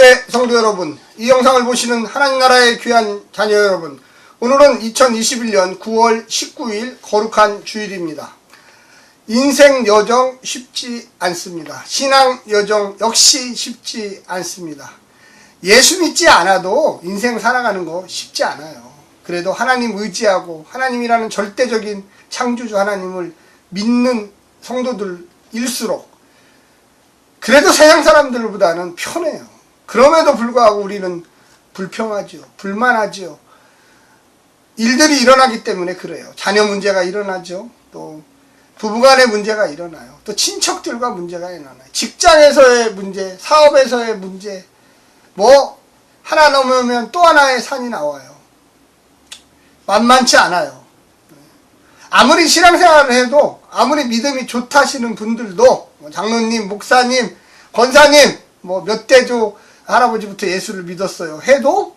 교회 성도 여러분, 이 영상을 보시는 하나님 나라의 귀한 자녀 여러분, 오늘은 2021년 9월 19일 거룩한 주일입니다. 인생 여정 쉽지 않습니다. 신앙 여정 역시 쉽지 않습니다. 예수 믿지 않아도 인생 살아가는 거 쉽지 않아요. 그래도 하나님 의지하고 하나님이라는 절대적인 창조주 하나님을 믿는 성도들일수록 그래도 세상 사람들보다는 편해요. 그럼에도 불구하고 우리는 불평하죠. 불만하죠. 일들이 일어나기 때문에 그래요. 자녀 문제가 일어나죠. 또 부부간의 문제가 일어나요. 또 친척들과 문제가 일어나요. 직장에서의 문제, 사업에서의 문제, 뭐 하나 넘으면 또 하나의 산이 나와요. 만만치 않아요. 아무리 신앙생활을 해도, 아무리 믿음이 좋다시는 분들도, 장로님, 목사님, 권사님, 뭐 몇 대조 할아버지부터 예수를 믿었어요 해도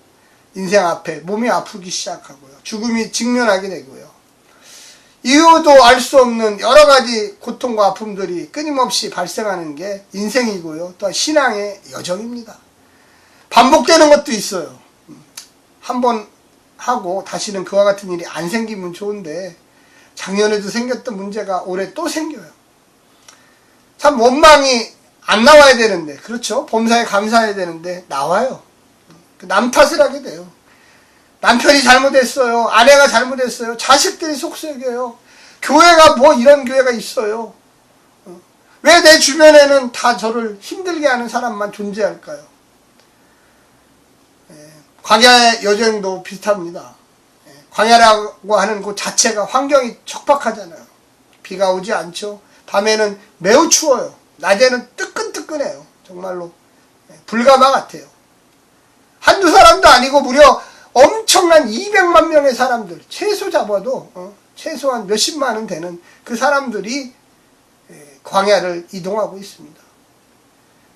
인생 앞에 몸이 아프기 시작하고요. 죽음이 직면하게 되고요. 이유도 알 수 없는 여러 가지 고통과 아픔들이 끊임없이 발생하는 게 인생이고요. 또 신앙의 여정입니다. 반복되는 것도 있어요. 한번 하고 다시는 그와 같은 일이 안 생기면 좋은데 작년에도 생겼던 문제가 올해 또 생겨요. 참 원망이 안 나와야 되는데, 그렇죠? 범사에 감사해야 되는데 나와요. 남 탓을 하게 돼요. 남편이 잘못했어요. 아내가 잘못했어요. 자식들이 속썩여요. 교회가 뭐 이런 교회가 있어요. 왜 내 주변에는 다 저를 힘들게 하는 사람만 존재할까요? 광야의 여정도 비슷합니다. 광야라고 하는 곳 자체가 환경이 척박하잖아요. 비가 오지 않죠. 밤에는 매우 추워요. 낮에는 뜨끈뜨끈해요. 정말로 불가마 같아요. 한두 사람도 아니고 무려 엄청난 200만 명의 사람들, 최소 잡아도 최소한 몇십만은 되는 그 사람들이 광야를 이동하고 있습니다.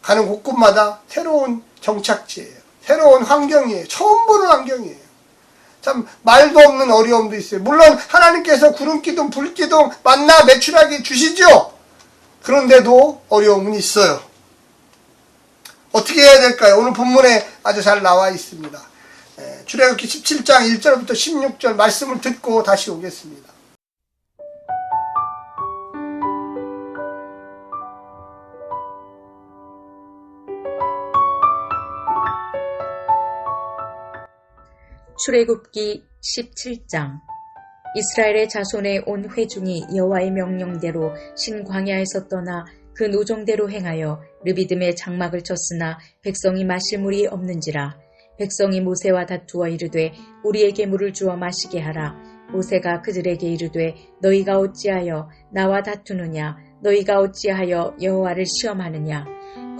가는 곳곳마다 새로운 정착지예요. 새로운 환경이에요. 처음 보는 환경이에요. 참 말도 없는 어려움도 있어요. 물론 하나님께서 구름기둥, 불기둥, 만나 매출하게 주시죠. 그런데도 어려움은 있어요. 어떻게 해야 될까요? 오늘 본문에 아주 잘 나와 있습니다. 출애굽기 17장 1절부터 16절 말씀을 듣고 다시 오겠습니다. 출애굽기 17장. 이스라엘의 자손의 온 회중이 여호와의 명령대로 신광야에서 떠나 그 노정대로 행하여 르비딤의 장막을 쳤으나 백성이 마실 물이 없는지라. 백성이 모세와 다투어 이르되 우리에게 물을 주어 마시게 하라. 모세가 그들에게 이르되 너희가 어찌하여 나와 다투느냐. 너희가 어찌하여 여호와를 시험하느냐.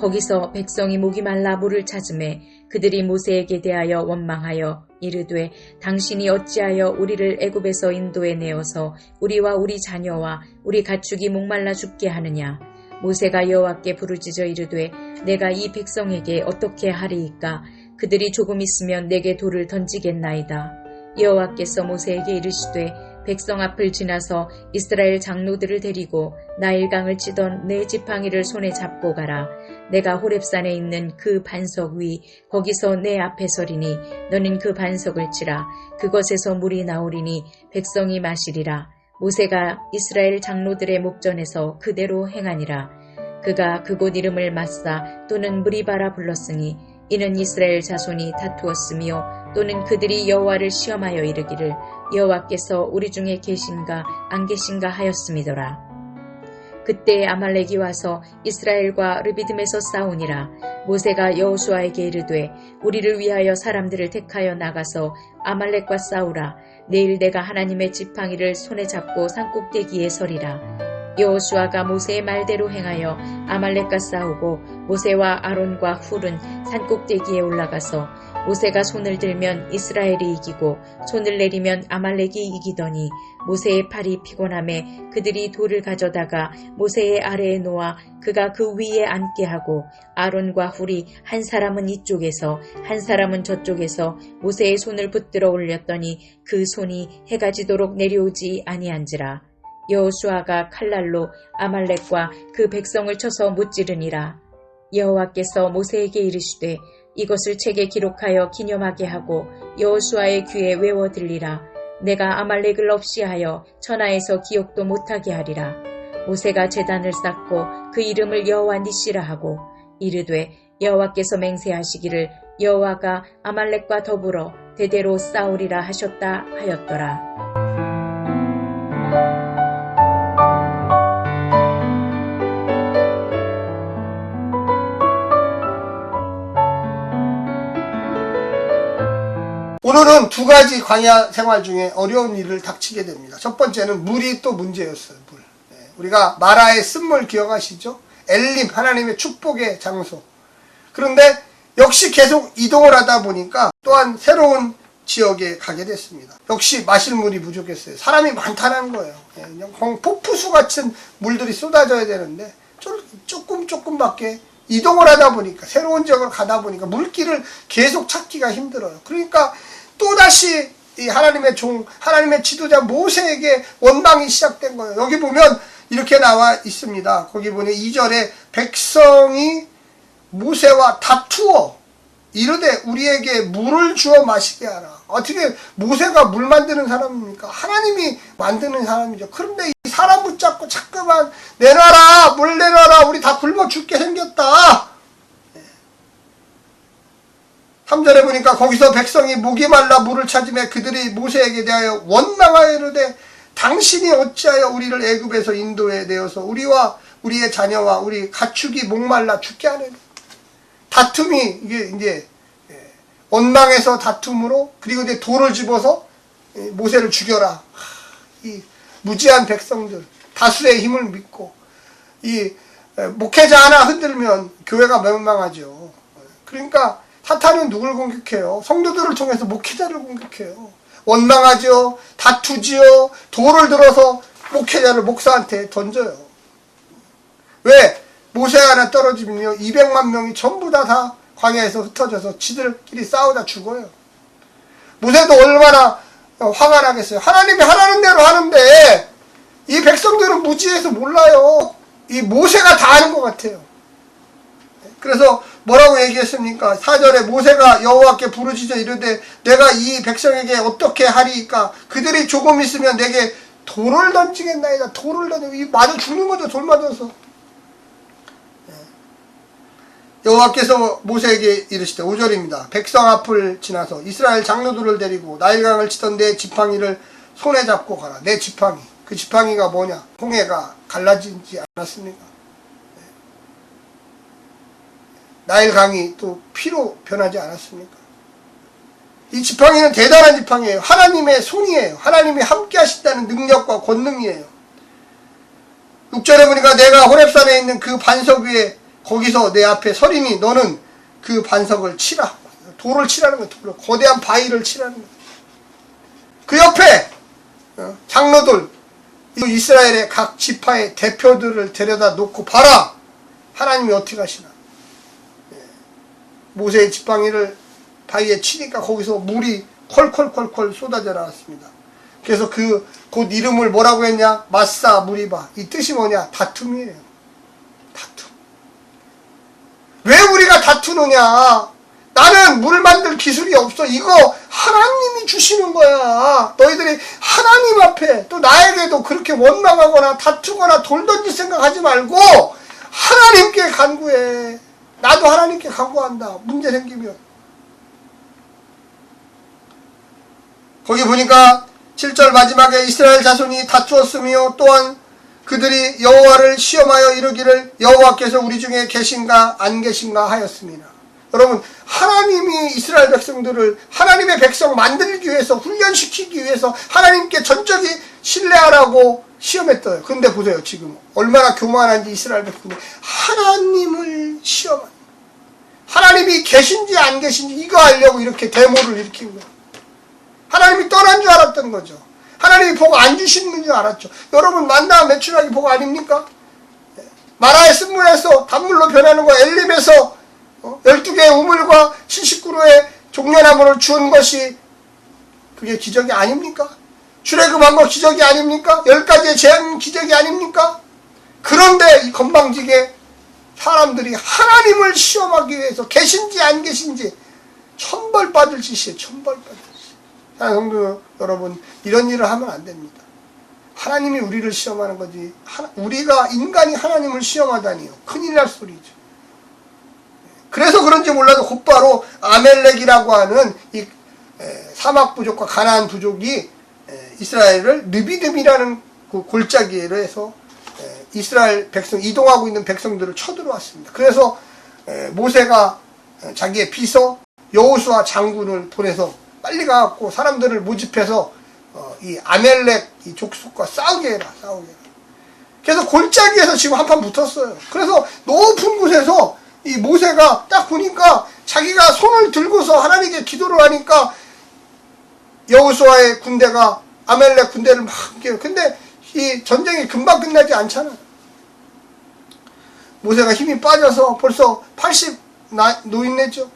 거기서 백성이 목이 말라 물을 찾으매 그들이 모세에게 대하여 원망하여 이르되 당신이 어찌하여 우리를 애굽에서 인도해 내어서 우리와 우리 자녀와 우리 가축이 목말라 죽게 하느냐. 모세가 여호와께 부르짖어 이르되 내가 이 백성에게 어떻게 하리이까. 그들이 조금 있으면 내게 돌을 던지겠나이다. 여호와께서 모세에게 이르시되 백성 앞을 지나서 이스라엘 장로들을 데리고 나일강을 치던 네 지팡이를 손에 잡고 가라. 내가 호렙산에 있는 그 반석 위 거기서 내 앞에 서리니 너는 그 반석을 치라. 그것에서 물이 나오리니 백성이 마시리라. 모세가 이스라엘 장로들의 목전에서 그대로 행하니라. 그가 그곳 이름을 마사 또는 무리바라 불렀으니 이는 이스라엘 자손이 다투었으며 또는 그들이 여호와를 시험하여 이르기를 여호와께서 우리 중에 계신가 안 계신가 하였음이더라. 그때 아말렉이 와서 이스라엘과 르비딤에서 싸우니라. 모세가 여호수아에게 이르되 우리를 위하여 사람들을 택하여 나가서 아말렉과 싸우라. 내일 내가 하나님의 지팡이를 손에 잡고 산꼭대기에 서리라. 여호수아가 모세의 말대로 행하여 아말렉과 싸우고 모세와 아론과 훌은 산꼭대기에 올라가서 모세가 손을 들면 이스라엘이 이기고 손을 내리면 아말렉이 이기더니 모세의 팔이 피곤함에 그들이 돌을 가져다가 모세의 아래에 놓아 그가 그 위에 앉게 하고 아론과 훌이 한 사람은 이쪽에서 한 사람은 저쪽에서 모세의 손을 붙들어 올렸더니 그 손이 해가 지도록 내려오지 아니한지라. 여호수아가 칼날로 아말렉과 그 백성을 쳐서 무찌르니라. 여호와께서 모세에게 이르시되 이것을 책에 기록하여 기념하게 하고 여호수아의 귀에 외워 들리라. 내가 아말렉을 없이 하여 천하에서 기억도 못하게 하리라. 모세가 제단을 쌓고 그 이름을 여호와 니시라 하고 이르되 여호와께서 맹세하시기를 여호와가 아말렉과 더불어 대대로 싸우리라 하셨다 하였더라. 오늘은 두 가지 광야 생활 중에 어려운 일을 닥치게 됩니다. 첫 번째는 물이 또 문제였어요. 물. 우리가 마라의 쓴물 기억하시죠? 엘림, 하나님의 축복의 장소. 그런데 역시 계속 이동을 하다 보니까 또한 새로운 지역에 가게 됐습니다. 역시 마실 물이 부족했어요. 사람이 많다는 거예요. 그냥 폭포수 같은 물들이 쏟아져야 되는데 조금밖에 이동을 하다 보니까, 새로운 지역을 가다 보니까 물길을 계속 찾기가 힘들어요. 그러니까 또다시 이 하나님의 하나님의 지도자 모세에게 원망이 시작된 거예요. 여기 보면 이렇게 나와 있습니다. 거기 보니 2절에 백성이 모세와 다투어 이르되 우리에게 물을 주어 마시게 하라. 어떻게 모세가 물 만드는 사람입니까? 하나님이 만드는 사람이죠. 그런데 이 사람 붙잡고 자꾸만 내놔라, 물 내놔라, 우리 다 굶어 죽게 생겼다. 3절에 보니까 거기서 백성이 목이 말라 물을 찾으며 그들이 모세에게 대하여 원망하여 이르되 당신이 어찌하여 우리를 애굽에서 인도해 내어서 우리와 우리의 자녀와 우리 가축이 목말라 죽게 하느냐. 다툼이 이게 이제 원망에서 다툼으로, 그리고 이제 돌을 집어서 모세를 죽여라. 이 무지한 백성들, 다수의 힘을 믿고 이 목회자 하나 흔들면 교회가 멸망하죠. 그러니까 사탄은 누굴 공격해요? 성도들을 통해서 목회자를 공격해요. 원망하죠. 다투지요. 돌을 들어서 목회자를 목사한테 던져요. 왜? 모세 하나 떨어지면요 200만 명이 전부 다 광야에서 흩어져서 지들끼리 싸우다 죽어요. 모세도 얼마나 화가 나겠어요. 하나님이 하라는 대로 하는데 이 백성들은 무지해서 몰라요. 이 모세가 다 아는 것 같아요. 그래서 뭐라고 얘기했습니까? 4절에 모세가 여호와께 부르짖어 이르되 내가 이 백성에게 어떻게 하리이까? 그들이 조금 있으면 내게 돌을 던지겠나이다. 돌을 던져. 이 맞아 죽는 거죠. 돌 맞아서. 여호와께서 모세에게 이르시되 5절입니다. 백성 앞을 지나서 이스라엘 장로들을 데리고 나일강을 치던 내 지팡이를 손에 잡고 가라. 내 지팡이. 그 지팡이가 뭐냐? 홍해가 갈라지지 않았습니까? 나일강이 또 피로 변하지 않았습니까? 이 지팡이는 대단한 지팡이에요. 하나님의 손이에요. 하나님이 함께 하신다는 능력과 권능이에요. 6절에 보니까 내가 호렙산에 있는 그 반석 위에 거기서 내 앞에 서리니 너는 그 반석을 치라. 돌을 치라는 거예요. 돌을. 거대한 바위를 치라는 거예요. 그 옆에 장로들, 이스라엘의 각 지파의 대표들을 데려다 놓고 봐라. 하나님이 어떻게 하시나. 모세의 지팡이를 바위에 치니까 거기서 물이 콜콜콜콜 쏟아져 나왔습니다. 그래서 곧 이름을 뭐라고 했냐? 마사 무리바. 이 뜻이 뭐냐? 다툼이에요. 다툼. 왜 우리가 다투느냐? 나는 물 만들 기술이 없어. 이거 하나님이 주시는 거야. 너희들이 하나님 앞에 또 나에게도 그렇게 원망하거나 다투거나 돌 던질 생각하지 말고 하나님께 간구해. 나도 하나님께 간구한다. 문제 생기면. 거기 보니까 7절 마지막에 이스라엘 자손이 다투었으며 또한 그들이 여호와를 시험하여 이르기를 여호와께서 우리 중에 계신가 안 계신가 하였습니다. 여러분, 하나님이 이스라엘 백성들을 하나님의 백성 만들기 위해서, 훈련시키기 위해서 하나님께 전적이 신뢰하라고 시험했어요. 근데 보세요. 지금 얼마나 교만한지 이스라엘 백성들. 하나님을 시험한, 하나님이 계신지 안 계신지 이거 알려고 이렇게 데모를 일으킨 거예요. 하나님이 떠난 줄 알았던 거죠. 하나님이 복 안 주시는 줄 알았죠. 여러분, 만나 매출하기 복 아닙니까? 마라의 쓴물에서 단물로 변하는 거, 엘림에서 12개의 우물과 70그루의 종려나무를 주운 것이 그게 기적이 아닙니까? 출애굽한 거 기적이 아닙니까? 10가지의 재앙 기적이 아닙니까? 그런데 이 건방지게 사람들이 하나님을 시험하기 위해서 계신지 안 계신지 천벌받을 짓이에요. 천벌받을 짓. 사랑하는 성도 여러분, 이런 일을 하면 안 됩니다. 하나님이 우리를 시험하는 거지 우리가 인간이 하나님을 시험하다니요. 큰일 날 소리죠. 그래서 그런지 몰라도 곧바로 아멜렉이라고 하는 이 사막 부족과 가나안 부족이 이스라엘을 르비딤이라는 그 골짜기로 해서 이스라엘 백성, 이동하고 있는 백성들을 쳐들어왔습니다. 그래서 모세가 자기의 비서 여호수아 장군을 보내서 빨리 가갖고 사람들을 모집해서 이 아멜렉 이 족속과 싸우게 해라. 그래서 골짜기에서 지금 한판 붙었어요. 그래서 높은 곳에서 이 모세가 딱 보니까 자기가 손을 들고서 하나님께 기도를 하니까 여호수아의 군대가 아멜렉 군대를 막 이겨요. 근데 이 전쟁이 금방 끝나지 않잖아요. 모세가 힘이 빠져서 벌써 80 노인네죠.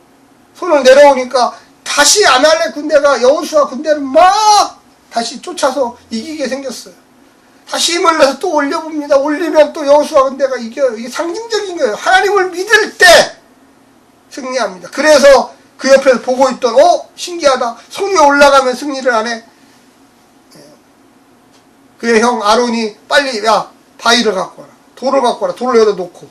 손을 내려오니까 다시 아말렉 군대가 여호수아 군대를 막 다시 쫓아서 이기게 생겼어요. 다시 힘을 내서 또 올려봅니다. 올리면 또 여호수아 군대가 이겨요. 이게 상징적인 거예요. 하나님을 믿을 때 승리합니다. 그래서 그 옆에서 보고 있던 신기하다. 손이 올라가면 승리를 안 해. 그의 형 아론이 빨리 바위를 갖고 와라. 돌을 갖고 와라. 돌을 여기다 놓고.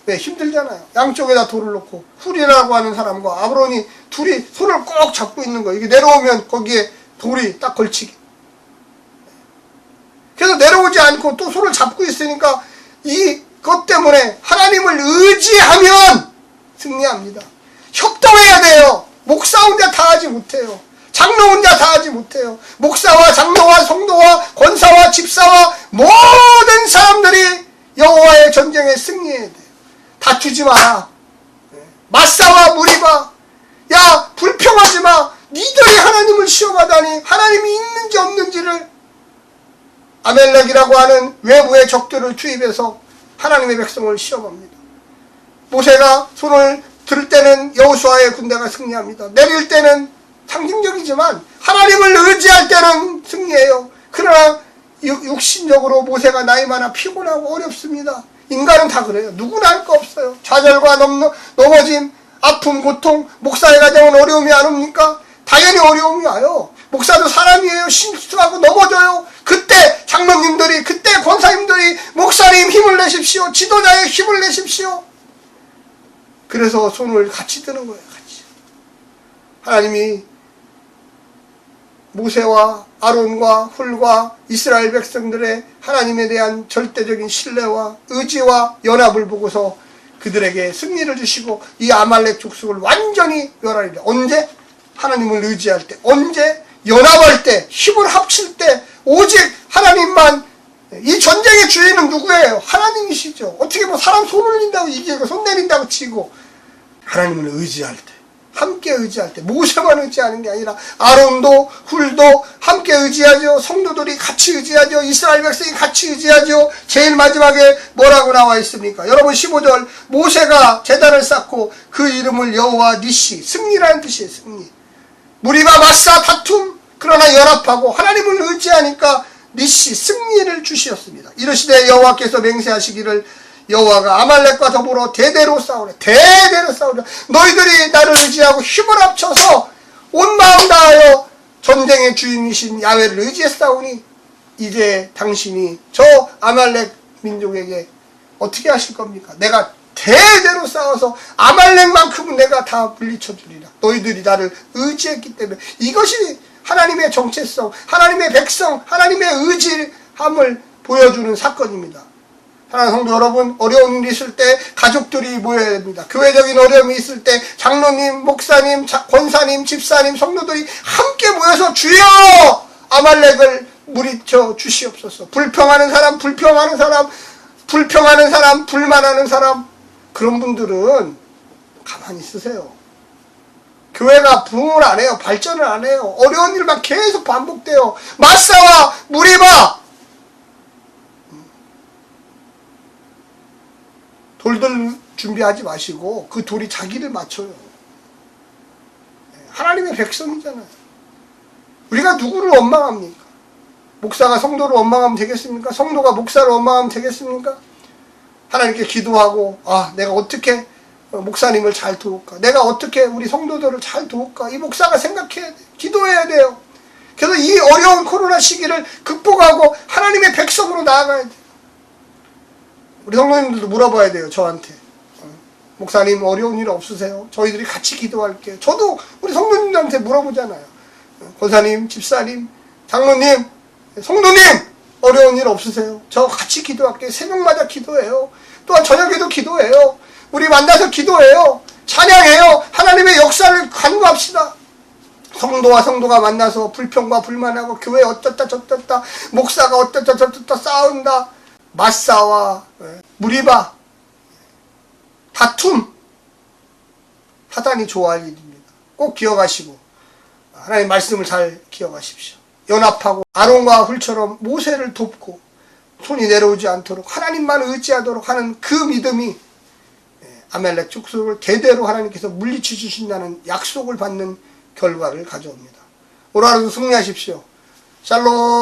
왜? 힘들잖아요. 양쪽에다 돌을 놓고 훌이라고 하는 사람과 아론이 둘이 손을 꼭 잡고 있는 거예요. 이게 내려오면 거기에 돌이 딱 걸치게. 그래서 내려오지 않고 또 손을 잡고 있으니까 이것 때문에 하나님을 의지하면 승리합니다. 협동해야 돼요. 목사 혼자 다 하지 못해요. 장로 혼자 다 하지 못해요. 목사와 장로와 성도와 권사와 집사와 모든 사람들이 여호와의 전쟁에 승리해야 돼요. 다투지 마라. 맞싸와 무리봐. 야, 불평하지 마. 니들이 하나님을 시험하다니 하나님이 있는지 없는지를 아멜렉이라고 하는 외부의 적들을 투입해서 하나님의 백성을 시험합니다. 모세가 손을 들 때는 여호수아의 군대가 승리합니다. 내릴 때는 상징적이지만 하나님을 의지할 때는 승리해요. 그러나 육신적으로 모세가 나이 많아 피곤하고 어렵습니다. 인간은 다 그래요. 누구나 할 거 없어요. 좌절과 넘어짐, 아픔, 고통, 목사의 가정은 어려움이 안 옵니까? 당연히 어려움이 와요. 목사도 사람이에요. 실수하고 넘어져요. 그때 장로님들이, 그때 권사님들이 목사님 힘을 내십시오. 지도자의 힘을 내십시오. 그래서 손을 같이 드는 거예요. 같이. 하나님이 모세와 아론과 훌과 이스라엘 백성들의 하나님에 대한 절대적인 신뢰와 의지와 연합을 보고서 그들에게 승리를 주시고 이 아말렉 족속을 완전히 멸하리라. 언제? 하나님을 의지할 때. 언제? 연합할 때. 힘을 합칠 때. 오직 하나님만. 이 전쟁의 주인은 누구예요? 하나님이시죠. 어떻게 뭐 사람 손 올린다고 이기고 손 내린다고 치고 하나님을 의지할 때. 함께 의지할 때. 모세만 의지하는 게 아니라 아론도 훌도 함께 의지하죠. 성도들이 같이 의지하죠. 이스라엘 백성이 같이 의지하죠. 제일 마지막에 뭐라고 나와 있습니까? 여러분 15절 모세가 제단을 쌓고 그 이름을 여호와 니시, 승리라는 뜻이에요. 승리. 무리와 맞사 다툼, 그러나 연합하고 하나님을 의지하니까 니시, 승리를 주시었습니다. 이르시되 여호와께서 맹세하시기를 여호와가 아말렉과 더불어 대대로 싸우래. 대대로 싸우래. 너희들이 나를 의지하고 힘을 합쳐서 온 마음 다하여 전쟁의 주인이신 야훼를 의지해 싸우니 이제 당신이 저 아말렉 민족에게 어떻게 하실 겁니까? 내가 대대로 싸워서 아말렉만큼은 내가 다 물리쳐 주리라. 너희들이 나를 의지했기 때문에. 이것이 하나님의 정체성, 하나님의 백성, 하나님의 의지함을 보여주는 사건입니다. 사랑하는 성도 여러분, 어려운 일이 있을 때 가족들이 모여야 됩니다. 교회적인 어려움이 있을 때 장로님, 목사님, 권사님, 집사님, 성도들이 함께 모여서 주여 아말렉을 물리쳐 주시옵소서. 불평하는 사람, 불평하는 사람, 불만하는 사람, 그런 분들은 가만히 있으세요. 교회가 부흥을 안 해요. 발전을 안 해요. 어려운 일만 계속 반복돼요. 맞싸와 무리봐. 돌들 준비하지 마시고 그 돌이 자기를 맞춰요. 하나님의 백성이잖아요. 우리가 누구를 원망합니까? 목사가 성도를 원망하면 되겠습니까? 성도가 목사를 원망하면 되겠습니까? 하나님께 기도하고, 내가 어떻게 목사님을 잘 도울까? 내가 어떻게 우리 성도들을 잘 도울까? 이 목사가 생각해야 돼. 기도해야 돼요. 그래서 이 어려운 코로나 시기를 극복하고 하나님의 백성으로 나아가야 돼. 우리 성도님들도 물어봐야 돼요, 저한테. 목사님 어려운 일 없으세요? 저희들이 같이 기도할게요. 저도 우리 성도님들한테 물어보잖아요. 권사님, 집사님, 장로님, 성도님 어려운 일 없으세요? 저 같이 기도할게요. 새벽마다 기도해요. 또한 저녁에도 기도해요. 우리 만나서 기도해요. 찬양해요. 하나님의 역사를 간구합시다. 성도와 성도가 만나서 불평과 불만하고 교회 어떻다 저떻다 목사가 어떻다 저떻다 싸운다. 맞싸와 무리바 다툼 사단이 좋아할 일입니다. 꼭 기억하시고 하나님 말씀을 잘 기억하십시오. 연합하고 아론과 훌처럼 모세를 돕고 손이 내려오지 않도록 하나님만 의지하도록 하는 그 믿음이 아멜렉 족속을 대대로 하나님께서 물리쳐 주신다는 약속을 받는 결과를 가져옵니다. 오늘 하루도 승리하십시오. 샬롬.